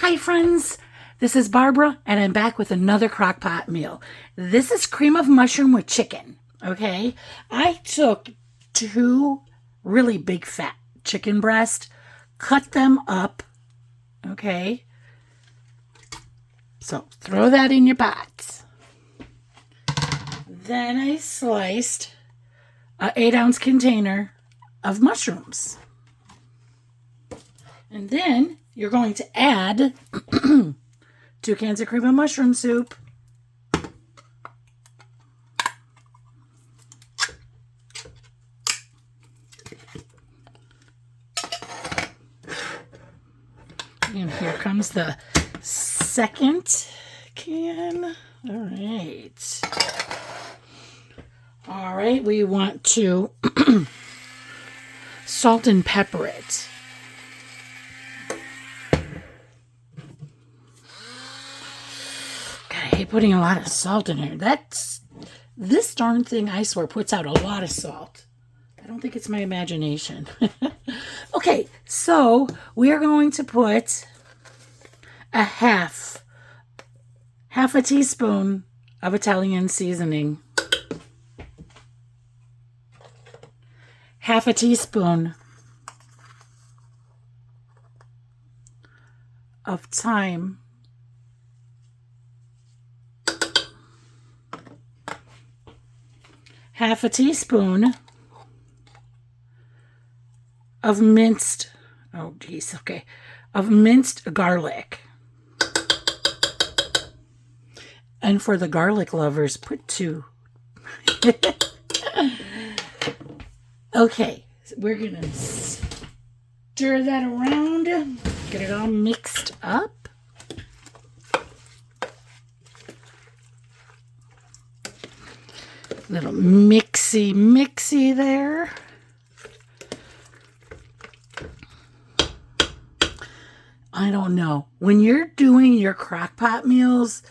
Hi friends, this is Barbara and I'm back with another crockpot meal. This is cream of mushroom with chicken, okay? I took 2 really big fat chicken breasts, cut them up, okay? So throw that in your pot. Then I sliced an 8-ounce container of mushrooms. And then you're going to add 2 cans of cream of mushroom soup. And here comes the second can. All right. All right, we want to salt and pepper it. I hate putting a lot of salt in here. This darn thing, I swear, puts out a lot of salt. I don't think it's my imagination. Okay, so we are going to put a half a teaspoon of Italian seasoning, half a teaspoon of thyme, half a teaspoon of minced garlic. And for the garlic lovers, put 2. Okay, so we're going to stir that around, get it all mixed up. Little mixy there. I don't know. When you're doing your crockpot meals,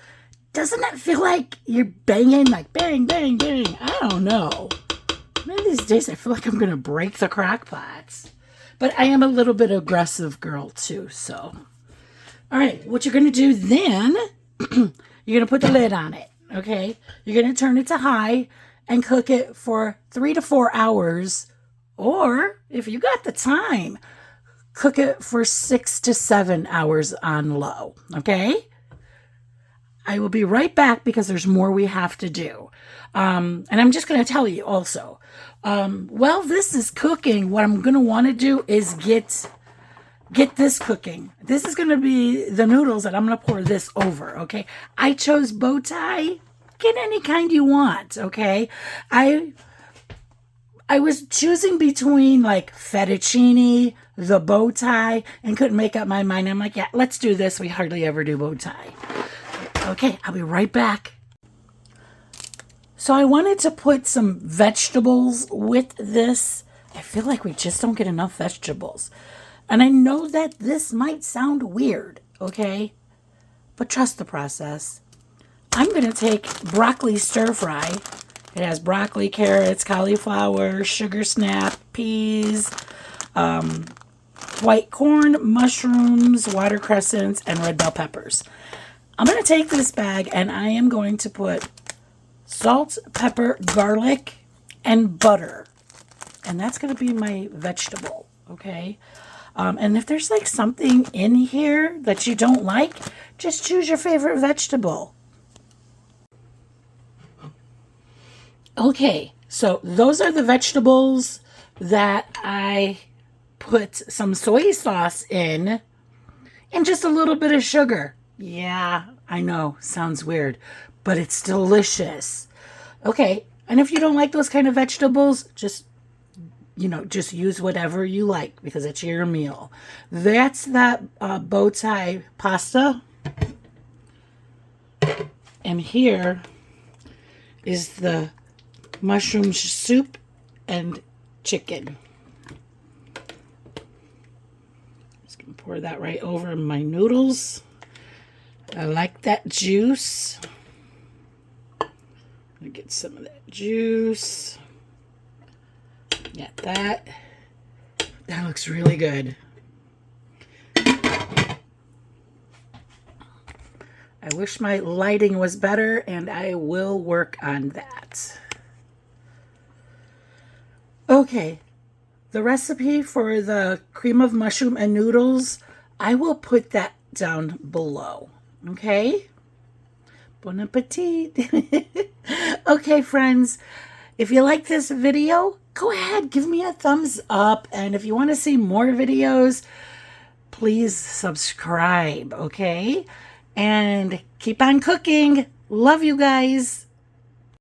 doesn't it feel like you're banging, like bang, bang, bang? I don't know. One of these days I feel like I'm going to break the crockpots. But I am a little bit aggressive girl too, so. All right, what you're going to do then, you're going to put the lid on it, okay? You're going to turn it to high and cook it for 3 to 4 hours. Or, if you got the time, cook it for 6 to 7 hours on low, okay? I will be right back because there's more we have to do. And I'm just going to tell you also, while this is cooking, what I'm going to want to do is get this cooking. This is going to be the noodles that I'm going to pour this over, okay? I chose bow tie. Get any kind you want, okay? I was choosing between like fettuccine, the bow tie, and couldn't make up my mind. I'm like, yeah, let's do this. We hardly ever do bow tie. Okay, I'll be right back. So I wanted to put some vegetables with this. I feel like we just don't get enough vegetables. And I know that this might sound weird, okay? But trust the process. I'm going to take broccoli stir fry. It has broccoli, carrots, cauliflower, sugar snap, peas, white corn, mushrooms, water crescents, and red bell peppers. I'm going to take this bag and I am going to put salt, pepper, garlic, and butter. And that's going to be my vegetable, okay? And if there's like something in here that you don't like, just choose your favorite vegetable. Okay, so those are the vegetables that I put some soy sauce in and just a little bit of sugar. Yeah, I know, sounds weird, but it's delicious. Okay, and if you don't like those kind of vegetables, just use whatever you like because it's your meal. That's that bow tie pasta. And here is the mushroom soup and chicken. Just gonna pour that right over my noodles. I like that juice. I'm gonna get some of that juice. Get that. That looks really good. I wish my lighting was better, and I will work on that. Okay, the recipe for the cream of mushroom and noodles, I will put that down below. Okay? Bon appetit. Okay, friends, if you like this video, go ahead, give me a thumbs up. And if you want to see more videos, please subscribe, okay? And keep on cooking. Love you guys.